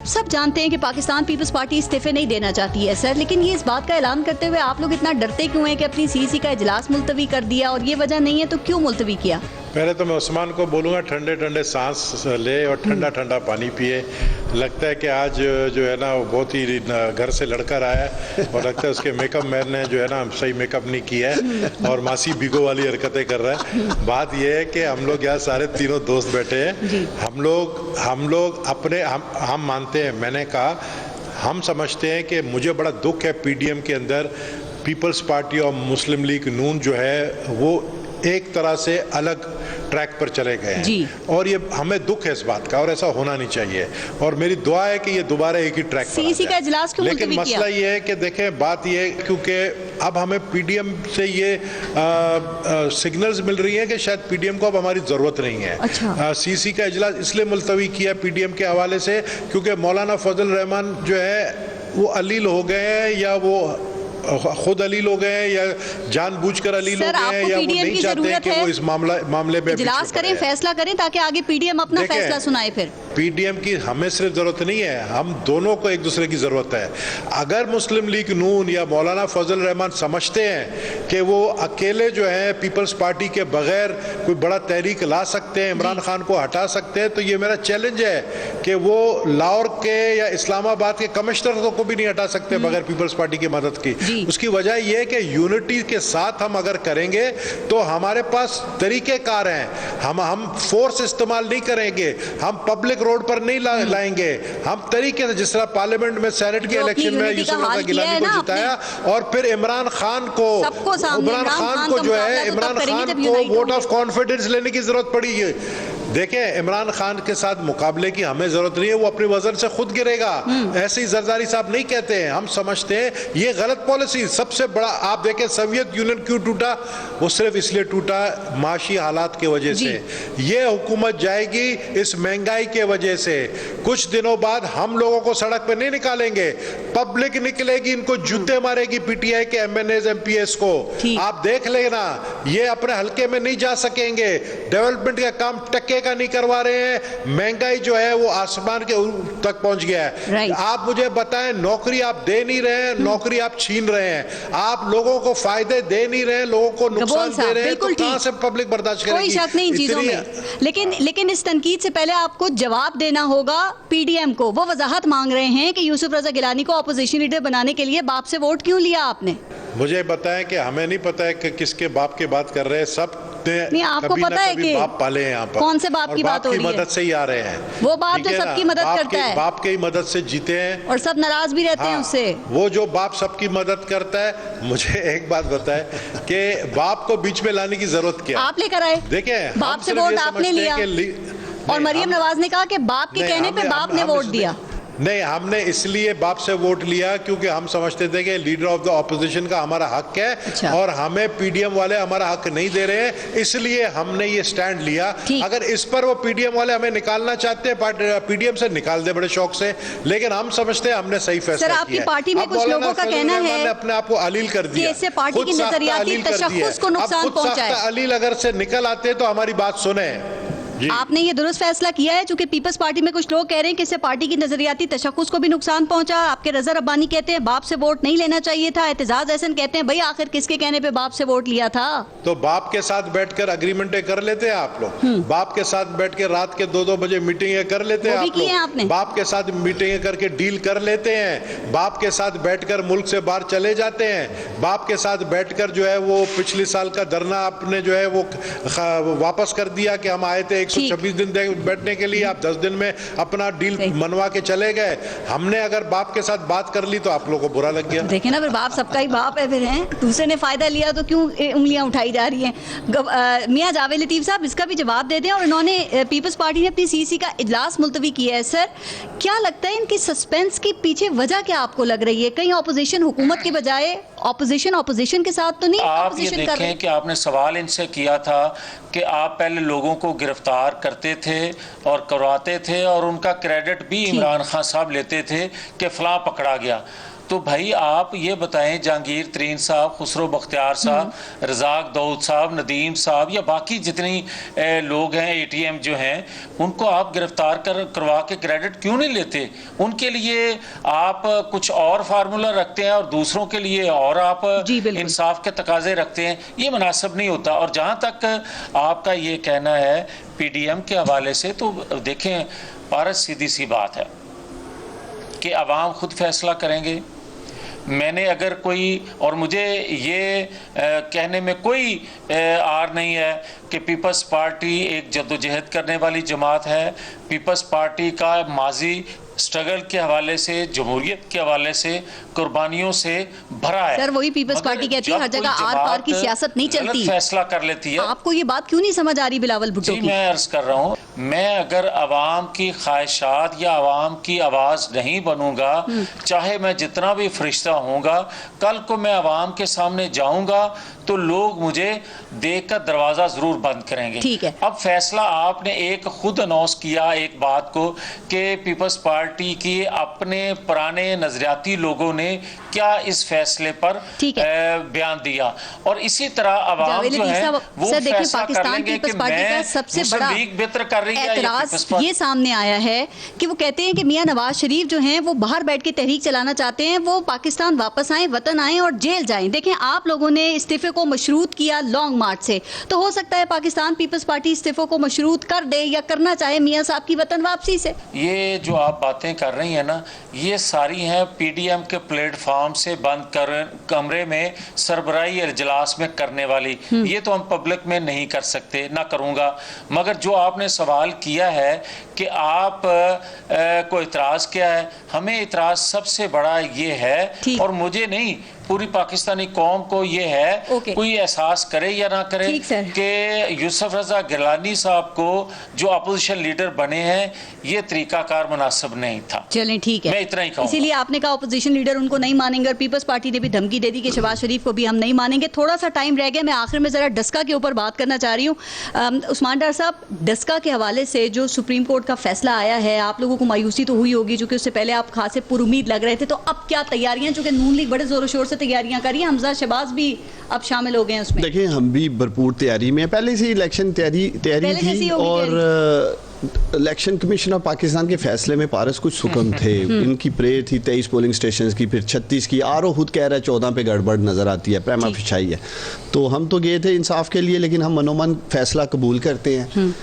सब जानते हैं कि पाकिस्तान पीपल्स पार्टी इस्तीफे नहीं देना चाहती है सर, लेकिन ये इस बात का ऐलान करते हुए आप लोग इतना डरते क्यों हैं कि अपनी सीसी का इजलास मुलतवी कर दिया, और ये वजह नहीं है तो क्यों मुलतवी किया? पहले तो मैं उस्मान को बोलूँगा ठंडे ठंडे सांस ले और ठंडा ठंडा पानी पिए। लगता है कि आज जो है ना वो बहुत ही घर से लड़कर आया है और लगता है उसके मेकअप मैन ने जो है ना सही मेकअप नहीं किया है और मासी बिगो वाली हरकतें कर रहा है। बात यह है कि हम लोग यहाँ सारे तीनों दोस्त बैठे हैं। हम लोग अपने हम मानते हैं, मैंने कहा हम समझते हैं कि मुझे बड़ा दुख है पीडीएम के अंदर पीपल्स पार्टी और मुस्लिम लीग नून जो है वो एक तरह से अलग ट्रैक पर चले गए हैं और ये हमें दुख है इस बात का और ऐसा होना नहीं चाहिए और मेरी दुआ है कि ये दोबारा एक ही ट्रैक पर आ जाए। का इजलास क्यों लेकिन मसला ये है कि देखें बात ये क्योंकि अब हमें पीडीएम से ये सिग्नल्स मिल रही है कि शायद पीडीएम को अब हमारी जरूरत नहीं है। अच्छा। सीसी का इजलास इसलिए मुलतवी किया पीडीएम के हवाले से क्योंकि मौलाना फजल रहमान जो है वो अलील हो गए हैं या वो खुद अलील हो गए हैं या जानबूझकर अलील हो गए हैं या वो नहीं चाहते हैं कि वो इस मामले में इजलास करें, फैसला करें ताकि आगे पीडीएम अपना फैसला सुनाए। फिर पीडीएम की हमें सिर्फ जरूरत नहीं है, हम दोनों को एक दूसरे की जरूरत है। अगर मुस्लिम लीग नून या मौलाना फजल रहमान समझते हैं कि वो अकेले जो है पीपल्स पार्टी के बगैर कोई बड़ा तहरीक ला सकते हैं, इमरान खान को हटा सकते हैं, तो ये मेरा चैलेंज है कि वो लाहौर के या इस्लामाबाद के कमिश्नर को भी नहीं हटा सकते बगैर पीपल्स पार्टी की मदद की। उसकी वजह यह है कि यूनिटी के साथ हम अगर करेंगे तो हमारे पास तरीकेकार हैं। हम फोर्स इस्तेमाल नहीं करेंगे, हम पब्लिक रोड पर नहीं लाएंगे, हम तरीके से जिस तरह पार्लियामेंट में सेनेट के इलेक्शन में यूसुफ रजा गिलानी को जिताया और फिर इमरान खान को जो है इमरान खान को वोट ऑफ कॉन्फिडेंस लेने की जरूरत पड़ी है। देखें इमरान खान के साथ मुकाबले की हमें जरूरत नहीं है, वो अपने वजन से खुद गिरेगा। ऐसे ही जरदारी साहब नहीं कहते हैं, हम समझते हैं ये गलत पॉलिसी। सबसे बड़ा आप देखें सोवियत यूनियन क्यों टूटा, वो सिर्फ इसलिए टूटा माशी हालात की वजह से। ये हुकूमत जाएगी इस महंगाई के वजह से। कुछ दिनों बाद हम लोगों को सड़क पे नहीं निकालेंगे, पब्लिक निकलेगी, इनको जूते मारेगी पीटीआई के एमएनएस एमपीएस को। आप देख लेना ये अपने हल्के में नहीं जा सकेंगे, डेवलपमेंट का काम टक्के का नहीं करवा रहे हैं, महंगाई जो है वो आसमान के तक पहुंच गया है। आप मुझे बताएं नौकरी आप दे नहीं रहे हैं, नौकरी आप छीन रहे हैं, आप लोगों को फायदे दे नहीं रहे हैं, लोगों को नुकसान दे रहे हैं, तो कहां से पब्लिक बर्दाश्त करेगी? कोई शक नहीं चीजों में, लेकिन इस तनकीद से पहले आपको जवाब देना होगा पीडीएम को। वो वजाहत मांग रहे हैं कि यूसुफ रजा गिलानी को अपोजिशन लीडर बनाने के लिए बाप से वोट क्यों लिया आपने? मुझे बताएं कि हमें नहीं पता है कि किसके बाप की बात कर रहे हैं। सब नहीं, आपको पता है कि बाप पाले हैं यहाँ पर। कौन से बाप की बात हो रही है? मदद से ही आ रहे हैं वो बाप जो सबकी मदद करता है, बाप के ही मदद से जीते हैं और सब नाराज भी रहते हैं उससे। वो जो बाप सबकी मदद करता है, मुझे एक बात बताए कि बाप को बीच में लाने की जरूरत क्या? आप लेकर आए। देखें बाप से वोट आपने लिया और मरियम नवाज ने कहा कि बाप के कहने पे बाप ने वोट दिया। नहीं, हमने इसलिए बाप से वोट लिया क्योंकि हम समझते थे कि लीडर ऑफ द ऑपोजिशन का हमारा हक है। अच्छा। और हमें पीडीएम वाले हमारा हक नहीं दे रहे हैं, इसलिए हमने ये स्टैंड लिया। अगर इस पर वो पीडीएम वाले हमें निकालना चाहते हैं पीडीएम से निकाल दे बड़े शौक से, लेकिन हम समझते हैं हमने सही फैसला किया। आपकी पार्टी में कुछ लोगों का कहना है अपने आप को अलील कर दिया, इससे पार्टी की नजरियाती तशख्खुस को नुकसान पहुंचा है। अलील अगर से निकल आते तो हमारी बात सुने। आपने ये दुरुस्त फैसला किया है, चूंकि पीपल्स पार्टी में कुछ लोग कह रहे हैं कि इससे पार्टी की नजरियाती तशख्खुस को भी नुकसान पहुंचा। आपके रजा रब्बानी कहते हैं बाप से वोट नहीं लेना चाहिए था, एतजाज एहसन कहते हैं भाई आखिर किसके कहने पे बाप से वोट लिया था? तो बाप के साथ बैठकर अग्रीमेंटें कर लेते हैं आप लोग, बाप के साथ बैठ के रात के 2-2 बजे मीटिंगें कर लेते हैं आप लोग, बाप के साथ मीटिंगें करके डील कर लेते हैं, बाप के साथ बैठकर मुल्क से बाहर चले जाते हैं, बाप के साथ बैठकर जो है वो पिछले साल का धरना आपने जो है वो वापस कर दिया कि हम आए थे 126 दिन बैठने के लिए, आप 10 दिन में अपना डील मनवा के चले गए। हमने अगर बाप के साथ बात कर ली तो आप लोगों को बुरा लग गया। देखें ना, फिर बाप सबका ही बाप है, फिर हैं दूसरे ने फायदा लिया तो क्यों उंगलियां उठाई जा रही हैं? मियां जावेद लतीफ साहब इसका भी जवाब दे दें। और इन्होंने पीपल्स पार्टी ने अपनी सीसी का इजलास मुलतवी किया है। सर क्या लगता है इनकी सस्पेंस के पीछे वजह क्या आपको लग रही है? कहीं ऑपोजिशन हुकूमत के बजाय ऑपोजिशन के साथ तो नहीं? आप ये देखें कि आपने सवाल इनसे किया था कि आप पहले लोगों को गिरफ्तार करते थे और करवाते थे और उनका क्रेडिट भी इमरान खान साहब लेते थे कि फलां पकड़ा गया। तो भाई आप ये बताएं, जहांगीर तरीन साहब, खुसरो बख्तियार साहब, रज़ाक दाऊद साहब, नदीम साहब या बाकी जितनी लोग हैं ATM जो हैं, उनको आप गिरफ्तार करवा के क्रेडिट क्यों नहीं लेते? उनके लिए आप कुछ और फार्मूला रखते हैं और दूसरों के लिए और आप इंसाफ के तकाजे रखते हैं, ये मुनासिब नहीं होता। और जहाँ तक आपका ये कहना है PDM के हवाले से, तो देखें पारस, सीधी सी बात है कि अवाम खुद फैसला करेंगे। मैंने अगर कोई, और मुझे ये कहने में कोई आर नहीं है कि पीपल्स पार्टी एक जद्दोजहद करने वाली जमात है। पीपल्स पार्टी का माजी स्ट्रगल के हवाले से, जमहूरियत के हवाले से, कुर्बानियों से भरा है। सर वही पीपल्स पार्टी कहती है हर जगह आर पार की सियासत नहीं चलती, फैसला कर लेती है। आपको ये बात क्यों नहीं समझ आ रही बिलावल भुट्टो की? मैं अर्ज कर रहा हूँ, मैं अगर अवाम की ख्वाहिशात या अवाम की आवाज़ नहीं बनूंगा, चाहे मैं जितना भी फरिश्ता होऊंगा, कल को मैं अवाम के सामने जाऊंगा तो लोग मुझे देखकर दरवाज़ा ज़रूर बंद करेंगे। ठीक है। अब फैसला आपने एक खुद अनाउंस किया एक बात को कि पीपल्स पार्टी की अपने पुराने नजरियाती लोगों ने क्या इस फैसले पर बयान दिया, और इसी तरह अवाम जो है वो फैसला कर लेंगे कि मैं सबसे बड़ा लीग बेहतर कर रही है। एतराज ये सामने आया है कि वो कहते हैं कि मियां नवाज शरीफ जो हैं वो बाहर बैठ के तहरीक चलाना चाहते हैं, वो पाकिस्तान वापस आए, वतन आए और जेल जाएं। देखें, आप लोगों ने इस्तीफे को मशरूत किया लॉन्ग मार्च से, तो हो सकता है पाकिस्तान पीपल्स पार्टी इस्तीफों को मशरूत कर दे या करना चाहे मियां साहब की वतन वापसी से। ये जो आप बातें कर रही हैं ना, ये सारी हैं PDM के प्लेटफॉर्म से बंद कर कमरे में सरबराही इजलास में करने वाली। ये तो हम पब्लिक में नहीं कर सकते, ना करूँगा। मगर जो आपने सवाल किया है कि आप को इतराज़ क्या है, हमें इतराज़ सबसे बड़ा ये है, और मुझे नहीं पूरी पाकिस्तानी कौम को ये है, कोई एहसास करे या ना करे कि यूसुफ रजा गिलानी साहब को जो अपोजिशन लीडर बने हैं, ये तरीकाकार मुनासिब नहीं था। चलें ठीक है, मैं इतना ही कहूँगा। इसीलिए आपने कहा अपोजिशन लीडर उनको नहीं मानेंगे, और पीपल्स पार्टी ने भी धमकी दे दी कि शहबाज शरीफ को भी हम नहीं मानेंगे। थोड़ा सा टाइम रह गया, मैं आखिर में जरा डस्का के ऊपर बात करना चाह रही हूँ। उस्मान डार साहब, डस्का के हवाले से जो सुप्रीम कोर्ट का फैसला आया है, आप लोगों को मायूसी तो हुई होगी, क्योंकि उससे पहले आप खासे पुरुमीद लग रहे थे, तो अब क्या तैयारियां, चूंकि नून लीग बड़े जोरों शोर से तैयारियां कर रही है, हमजा शहबाज भी अब शामिल हो गए हैं उसमें? देखिए, हम भी भरपूर तैयारी में, पहले से इलेक्शन तैयारी थी, और इलेक्शन कमीशन ऑफ पाकिस्तान के फैसले में पारस कुछ सुकम थे। इनकी प्रेयर थी 23 पोलिंग स्टेशंस की, फिर 36 की, आरओ खुद कह रहा है 14 पे गड़बड़ नजर आती है, प्रेमा फिशाई है। तो हम तो गए थे इंसाफ के लिए, लेकिन हम मनोमन फैसला कबूल करते हैं।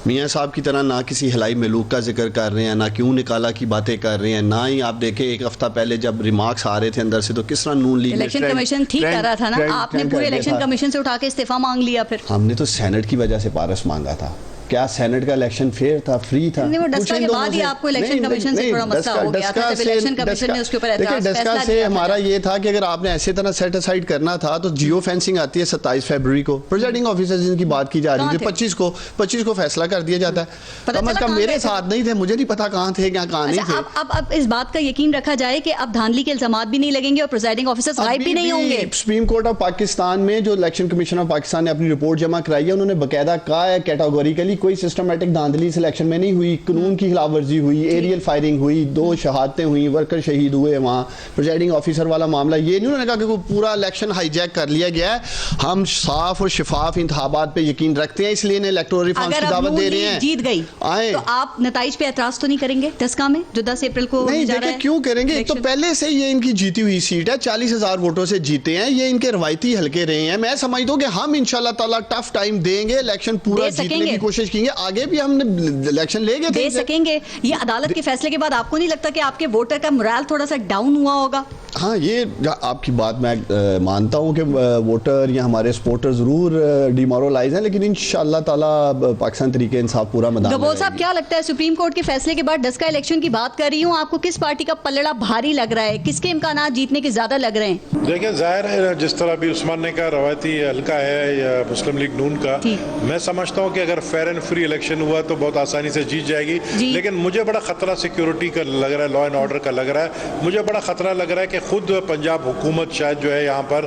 मियाँ साहब की तरह ना किसी हिलाई मलूक का जिक्र कर रहे हैं, ना क्यों निकाला की बातें कर रहे हैं, ना ही आप देखें एक हफ्ता पहले जब रिमार्क्स आ रहे थे अंदर से, तो किस तरह नून लीग इलेक्शन कमीशन ठीक कर रहा था ना, आपने पूरे इलेक्शन कमीशन से उठा के इस्तीफा मांग लिया। फिर हमने तो सेनेट की वजह से पारस मांगा था। क्या सेनेट का इलेक्शन फेयर था, फ्री था? वो डस्का के बाद ही आपको इलेक्शन कमीशन से थोड़ा मसला हो गया था, जब इलेक्शन कमीशन ने उसके ऊपर एतराज फैसला डस्का से हमारा ये था कि अगर आपने ऐसे तरह सेट असाइड करना था तो जियो फेंसिंग आती है 27 फरवरी को, प्रिजाइडिंग ऑफिसर्स जिनकी बात की जा रही थी, 25 को फैसला कर दिया जाता है। कम अज कम मेरे साथ नहीं थे, मुझे नहीं पता कहाँ थे क्या कहाँ नहीं थे। अब इस बात का यकीन रखा जाए कि अब धांधली के इल्जामात भी नहीं लगेंगे और प्रिजाइडिंग ऑफिसर्स गायब भी नहीं होंगे। सुप्रीम कोर्ट ऑफ पाकिस्तान में जो इलेक्शन कमीशन ऑफ पाकिस्तान ने अपनी रिपोर्ट जमा कराई है, उन्होंने बकायदा कहा है कैटेगोरिकली कोई सिस्टमैटिक धांधली सिलेक्शन में नहीं हुई, कानून की खिलाफवर्जी हुई, एरियल फायरिंग हुई, 2 शहादतें हुई, वर्कर शहीद हुए, वहाँ प्रिजाइडिंग ऑफिसर वाला मामला ये नहीं उन्होंने कहा कि पूरा इलेक्शन हाईजैक कर लिया गया है। हम साफ और शफाफ इंतखाबात पे यकीन रखते हैं, इसलिए इलेक्टोरल रिफॉर्म्स की दावत दे रहे हैं। जीत गई आए तो आप नताइज पे एतराज तो नहीं करेंगे डस्का में जो 10 अप्रैल को नहीं जा रहा है? क्यों करेंगे? एक तो पहले से ये इनकी जीती हुई सीट है, 40,000 वोटों से जीते हैं, ये इनके रवायती हल्के रहे हैं। मैं समझता हूँ कि हम इंशाल्लाह ताला टफ टाइम देंगे, इलेक्शन पूरा जीतने की कोशिश करेंगे, आगे भी हमने इलेक्शन ले गए दे सकेंगे। ये अदालत के फैसले के बाद आपको नहीं लगता कि आपके वोटर का मोरल थोड़ा सा डाउन हुआ होगा? हाँ, ये आपकी बात मैं मानता हूँ कि वोटर या हमारे सपोर्टर जरूर डिमोरलाइज हैं, लेकिन इंशाल्लाह ताला पाकिस्तान तरीके इंसाफ पूरा मैदान। गबोल साहब, क्या लगता है सुप्रीम कोर्ट के फैसले के बाद डस्का इलेक्शन की बात कर रही हूँ, आपको किस पार्टी का पलड़ा भारी लग रहा है, किसके इम्कानात जीतने के ज्यादा लग रहे हैं? देखिए, जाहिर है जिस तरह भी उस्मान ने कहा रवायती हल्का है या मुस्लिम लीग नून का, मैं समझता हूँ कि अगर फेयर एंड फ्री इलेक्शन हुआ तो बहुत आसानी से जीत जाएगी, लेकिन मुझे बड़ा खतरा सिक्योरिटी का लग रहा है, लॉ एंड ऑर्डर का लग रहा है। मुझे बड़ा खतरा लग रहा है कि खुद पंजाब हुकूमत शायद जो है यहाँ पर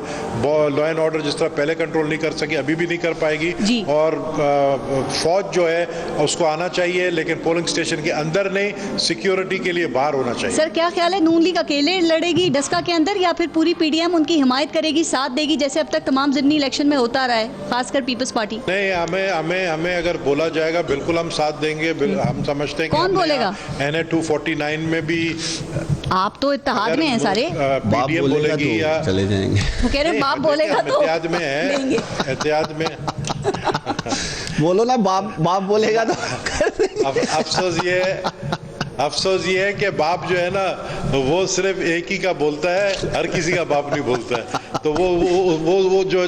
लॉ एंड ऑर्डर जिस तरह पहले कंट्रोल नहीं कर सकी अभी भी नहीं कर पाएगी, और फौज जो है उसको आना चाहिए, लेकिन पोलिंग स्टेशन के अंदर नहीं, सिक्योरिटी के लिए बाहर होना चाहिए। सर क्या ख्याल है, नून लीग अकेले लड़ेगी डस्का के अंदर या फिर पूरी पीडीएम उनकी हिमायत करेगी, साथ देगी, जैसे अब तक तमाम ज़िमनी इलेक्शन में होता रहा है, खासकर पीपल्स पार्टी? नहीं, हमें अगर बोला जाएगा बिल्कुल हम साथ देंगे। हम समझते हैं कि कौन बोलेगा? NA 249 में भी आप तो इत्तेहाद में हैं सारे। बाप PDM बोलेगा बोलेगी तो या चले जाएंगे। वो कह रहे हैं बाप बोलेगा तो एहतियात में है, देंगे। एहतियात में। बोलो ना, बाप बोलेगा तो अब अफसोस ये है कि बाप जो है ना वो सिर्फ एक ही का बोलता है, हर किसी का बाप नहीं बोलता है, तो वो जो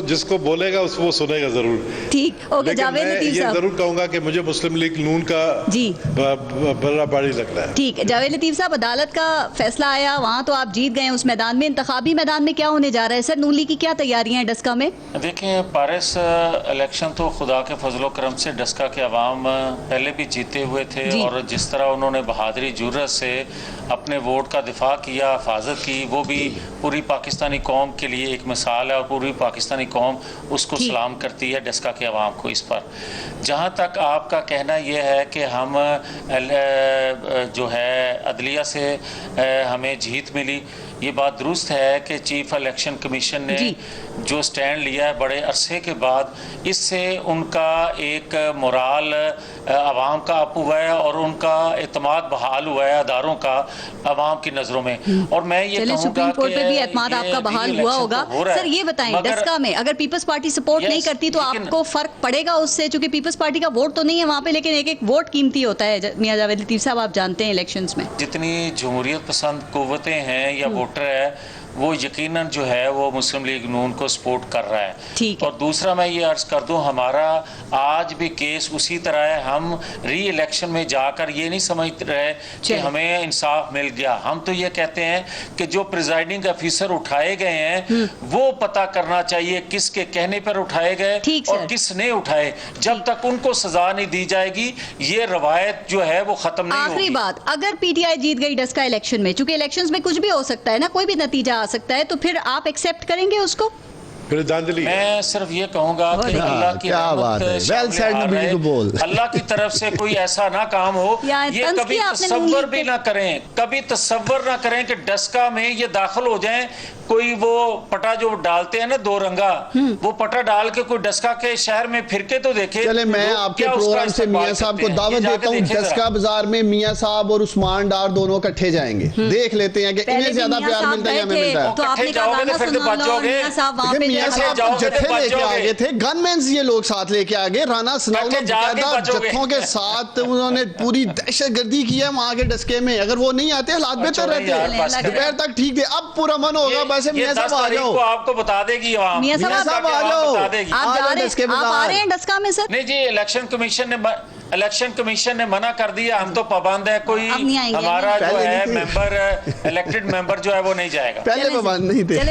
जिसको बोलेगा उसको वो सुनेगा जरूर। ठीक, ओके। लेकिन जावेद मैं लतीफ ये साहब, जरूर कहूंगा कि मुझे मुस्लिम लीग नून का जी बड़ा भारी लगता है। ठीक है। जावेद लतीफ साहब, अदालत का फैसला आया, वहाँ तो आप जीत गए उस मैदान में, इंतखाबी मैदान में क्या होने जा रहा है सर? नून लीग की क्या तैयारियां हैं डस्का में? देखिए पारिस इलेक्शन तो खुदा के फजलो करम से डस्का के अवाम पहले भी जीते हुए थे, और जिस तरह उन्होंने बहादुरी जुर्रत से अपने वोट का दिफा किया, हिफाजत की, वो भी पूरी पाकिस्तानी कौम के लिए एक मिसाल है, और पूरी पाकिस्तानी कौम उसको सलाम करती है डस्का के अवाम को। इस पर जहाँ तक आपका कहना यह है कि हम जो है अदलिया से हमें जीत मिली, ये बात दुरुस्त है कि चीफ इलेक्शन कमीशन ने जो स्टैंड लिया है बड़े अरसे के बाद, इससे उनका एक मोराल आवाम का अप हुआ है और उनका एतमाद बहाल हुआ है अदारों का आवाम की नज़रों में। और मैं ये कहूँगा सुप्रीम कोर्ट पे भी एतमाद आपका बहाल हुआ होगा। सर ये बताएं, डस्का में अगर पीपल्स पार्टी सपोर्ट नहीं करती तो आपको फर्क पड़ेगा उससे? चूंकि पीपल्स पार्टी का वोट तो नहीं है वहाँ पे, लेकिन एक एक वोट कीमती होता है। मियां जावेद लतीफ साहब, आप जानते हैं इलेक्शंस में जितनी जमहूरियत पसंद कुव्वतें हैं या वोटर है, वो यकीनन जो है वो मुस्लिम लीग नून को सपोर्ट कर रहा है। ठीक और दूसरा मैं ये अर्ज कर दूं, हमारा आज भी केस उसी तरह है। हम री इलेक्शन में जाकर ये नहीं समझ रहे कि हमें इंसाफ मिल गया। हम तो ये कहते हैं कि जो प्रिजाइडिंग अफिसर उठाए गए हैं वो पता करना चाहिए किसके कहने पर उठाए गए और किसने उठाए। जब तक उनको सजा नहीं दी जाएगी ये रवायत जो है वो खत्म नहीं होगी। आखिरी बात, अगर पीटीआई जीत गई डस्का इलेक्शन में, चूंकि इलेक्शंस में कुछ भी हो सकता है ना, कोई भी नतीजा आ सकता है, तो फिर आप एक्सेप्ट करेंगे उसको? मैं सिर्फ ये कहूंगा कि अल्लाह की अल्लाह की तरफ से कोई ऐसा ना काम हो, ये कभी तसव्वुर भी ना करें, कभी तसव्वुर ना करें कि डस्का में ये दाखिल हो जाएं। कोई वो पटा जो डालते हैं ना दो रंगा, वो पटा डाल के कोई डस्का के शहर में फिर के तो देखे। चले मैं आपके प्रोग्राम से मियां साहब को दावत देता हूँ, डस्का बाजार में मियां साहब और उस्मान डार दोनों इकट्ठे जाएंगे, देख लेते हैं कि इन्हें ज्यादा प्यार मिलता है या हमें मिलता है। तो आपने कहा गाना सुना लो, मियां साहब वहां पे जत्थे लेके आ गए थे, गनमैन ये लोग साथ लेके आ गए, राना सनाउल्लाह जत्थों के साथ उन्होंने पूरी दहशतगर्दी की है वहां के डस्के में। अगर वो नहीं आते हालात बेहतर रहते हैं, दोपहर तक ठीक थे, अब पूरा मन होगा बस मियां साहब आ जाओ, आपको बता देगी मियां साहब आ जाओ, आप आ रहे हैं डस्का में सर? नहीं जी, इलेक्शन कमीशन ने मना कर दिया, हम तो पाबंद है, कोई हमारा जो है मेंबर इलेक्टेड मेंबर जो है वो नहीं जाएगा। पहले पाबंद नहीं थे।